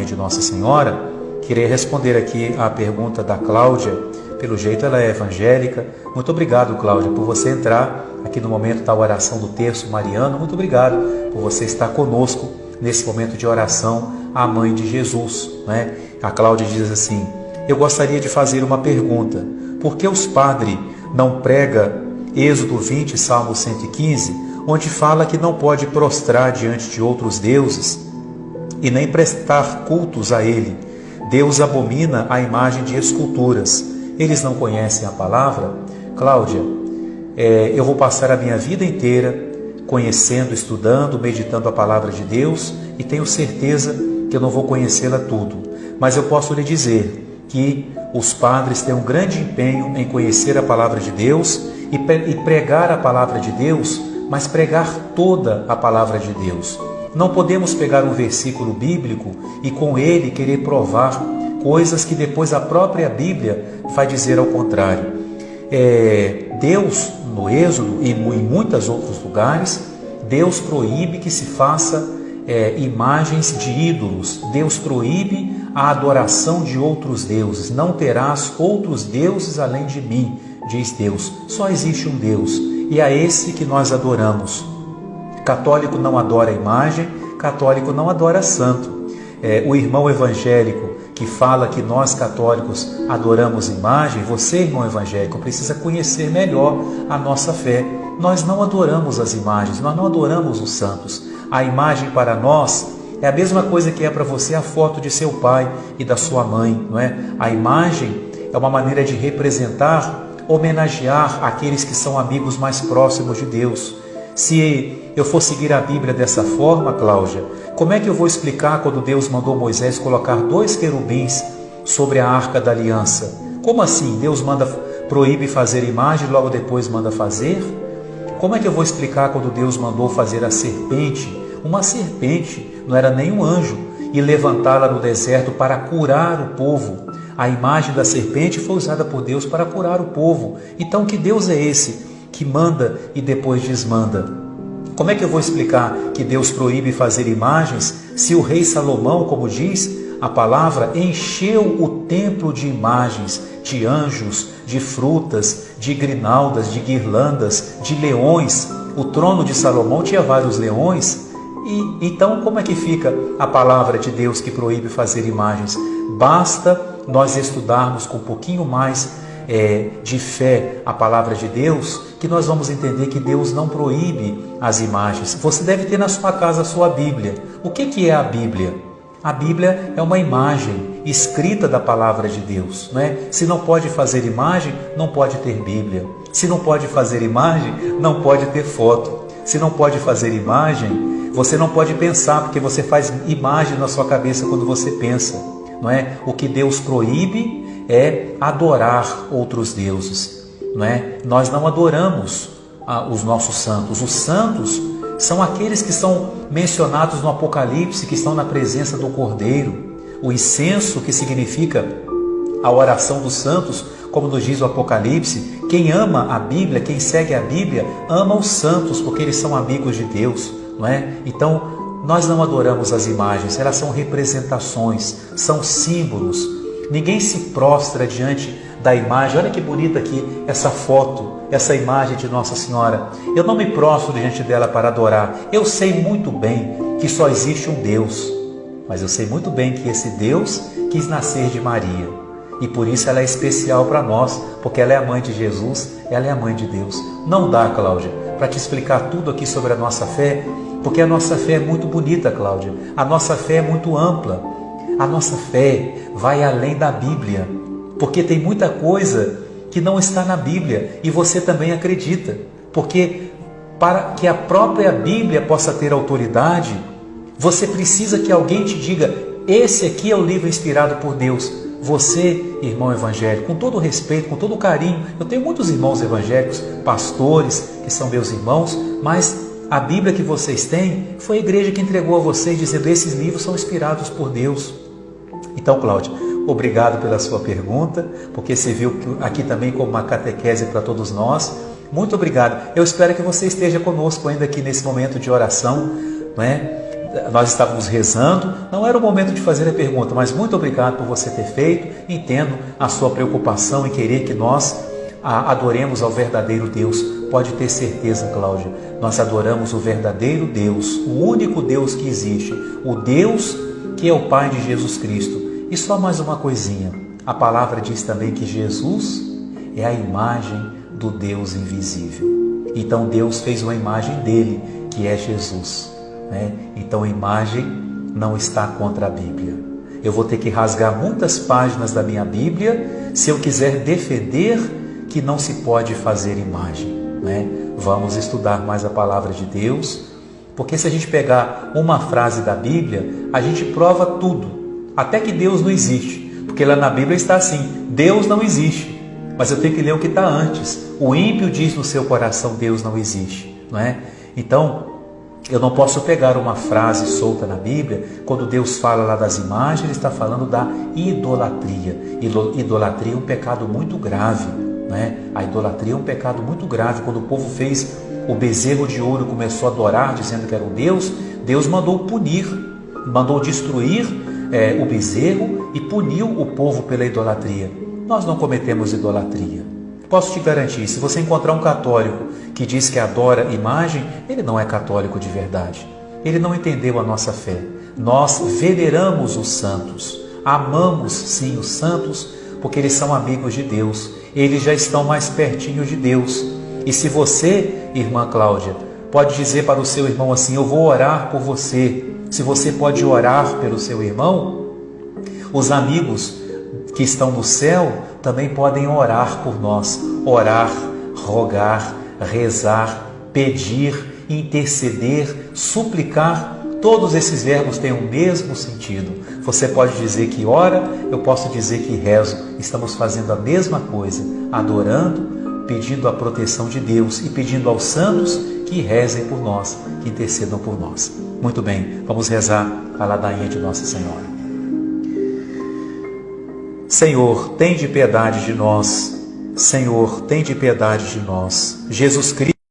mãe de Nossa Senhora, queria responder aqui à pergunta da Cláudia. Pelo jeito ela é evangélica. Muito obrigado, Cláudia, por você entrar aqui no momento da oração do terço mariano. Muito obrigado por você estar conosco nesse momento de oração à Mãe de Jesus, né? A Cláudia diz assim: eu gostaria de fazer uma pergunta. Por que os padres não pregam Êxodo 20, Salmo 115, onde fala que não pode prostrar diante de outros deuses e nem prestar cultos a ele? Deus abomina a imagem de esculturas. Eles não conhecem a palavra? Cláudia, eu vou passar a minha vida inteira conhecendo, estudando, meditando a palavra de Deus e tenho certeza que eu não vou conhecê-la tudo. Mas eu posso lhe dizer que os padres têm um grande empenho em conhecer a palavra de Deus e pregar a palavra de Deus, mas pregar toda a palavra de Deus. Não podemos pegar um versículo bíblico e com ele querer provar coisas que depois a própria Bíblia vai dizer ao contrário. Deus, no Êxodo e em muitos outros lugares, Deus proíbe que se faça imagens de ídolos. Deus proíbe a adoração de outros deuses. Não terás outros deuses além de mim, diz Deus. Só existe um Deus e é esse que nós adoramos. Católico não adora imagem, católico não adora santo. O irmão evangélico que fala que nós católicos adoramos imagem, você, irmão evangélico, precisa conhecer melhor a nossa fé. Nós não adoramos as imagens, nós não adoramos os santos. A imagem para nós é a mesma coisa que é para você a foto de seu pai e da sua mãe, não é? A imagem é uma maneira de representar, homenagear aqueles que são amigos mais próximos de Deus. Se eu for seguir a Bíblia dessa forma, Cláudia, como é que eu vou explicar quando Deus mandou Moisés colocar 2 querubins sobre a Arca da Aliança? Como assim? Deus proíbe fazer imagem e logo depois manda fazer? Como é que eu vou explicar quando Deus mandou fazer a serpente? Uma serpente, não era nem um anjo, e levantá-la no deserto para curar o povo. A imagem da serpente foi usada por Deus para curar o povo. Então, que Deus é esse que manda e depois desmanda? Como é que eu vou explicar que Deus proíbe fazer imagens se o rei Salomão, como diz a palavra, encheu o templo de imagens, de anjos, de frutas, de grinaldas, de guirlandas, de leões? O trono de Salomão tinha vários leões. E então como é que fica a palavra de Deus que proíbe fazer imagens? Basta nós estudarmos com um pouquinho mais de fé a palavra de Deus, que nós vamos entender que Deus não proíbe as imagens. Você deve ter na sua casa a sua Bíblia. O que é a Bíblia? A Bíblia é uma imagem escrita da palavra de Deus, né? Se não pode fazer imagem, não pode ter Bíblia. Se não pode fazer imagem, não pode ter foto. Se não pode fazer imagem, você não pode pensar, porque você faz imagem na sua cabeça quando você pensa, não é? O que Deus proíbe é adorar outros deuses, não é? Nós não adoramos os nossos santos. Os santos são aqueles que são mencionados no Apocalipse, que estão na presença do Cordeiro. O incenso, que significa a oração dos santos, como nos diz o Apocalipse. Quem ama a Bíblia, quem segue a Bíblia, ama os santos, porque eles são amigos de Deus, não é? Então, nós não adoramos as imagens, elas são representações, são símbolos. Ninguém se prostra diante da imagem. Olha que bonita aqui essa foto, essa imagem de Nossa Senhora. Eu não me prostro diante dela para adorar. Eu sei muito bem que só existe um Deus, mas eu sei muito bem que esse Deus quis nascer de Maria. E por isso ela é especial para nós, porque ela é a mãe de Jesus, ela é a mãe de Deus. Não dá, Cláudia, para te explicar tudo aqui sobre a nossa fé, porque a nossa fé é muito bonita, Cláudia. A nossa fé é muito ampla. A nossa fé vai além da Bíblia, porque tem muita coisa que não está na Bíblia e você também acredita, porque para que a própria Bíblia possa ter autoridade, você precisa que alguém te diga: esse aqui é o livro inspirado por Deus. Você, irmão evangélico, com todo o respeito, com todo o carinho, eu tenho muitos irmãos evangélicos, pastores, que são meus irmãos, mas a Bíblia que vocês têm foi a igreja que entregou a vocês, dizendo: esses livros são inspirados por Deus. Então, Cláudia, obrigado pela sua pergunta, porque você viu aqui também como uma catequese para todos nós. Muito obrigado. Eu espero que você esteja conosco ainda aqui nesse momento de oração, não é? nós estávamos rezando, não era o momento de fazer a pergunta, mas muito obrigado por você ter feito. Entendo a sua preocupação em querer que nós adoremos ao verdadeiro Deus. Pode ter certeza, Cláudia, nós adoramos o verdadeiro Deus, o único Deus que existe, o Deus que é o Pai de Jesus Cristo. E só mais uma coisinha, a palavra diz também que Jesus é a imagem do Deus invisível. Então Deus fez uma imagem dele, que é Jesus, né? Então a imagem não está contra a Bíblia. Eu vou ter que rasgar muitas páginas da minha Bíblia se eu quiser defender que não se pode fazer imagem, né? Vamos estudar mais a palavra de Deus, porque se a gente pegar uma frase da Bíblia, a gente prova tudo, até que Deus não existe, porque lá na Bíblia está assim: Deus não existe, mas eu tenho que ler o que está antes. O ímpio diz no seu coração: Deus não existe, não é? Então, eu não posso pegar uma frase solta na Bíblia, quando Deus fala lá das imagens, Ele está falando da idolatria. Idolatria é um pecado muito grave, né? A idolatria é um pecado muito grave. Quando o povo fez o bezerro de ouro, começou a adorar, dizendo que era um Deus, Deus mandou punir, mandou destruir o bezerro e puniu o povo pela idolatria. Nós não cometemos idolatria. Posso te garantir, se você encontrar um católico que diz que adora imagem, ele não é católico de verdade. Ele não entendeu a nossa fé. Nós veneramos os santos, amamos sim os santos, porque eles são amigos de Deus, eles já estão mais pertinho de Deus. E se você, irmã Cláudia, pode dizer para o seu irmão assim: eu vou orar por você, se você pode orar pelo seu irmão, os amigos que estão no céu também podem orar por nós. Orar, rogar, rezar, pedir, interceder, suplicar, todos esses verbos têm o mesmo sentido. Você pode dizer que ora, eu posso dizer que rezo. Estamos fazendo a mesma coisa, adorando, pedindo a proteção de Deus e pedindo aos santos que rezem por nós, que intercedam por nós. Muito bem, vamos rezar a ladainha de Nossa Senhora. Senhor, tende piedade de nós. Senhor, tende piedade de nós. Jesus Cristo.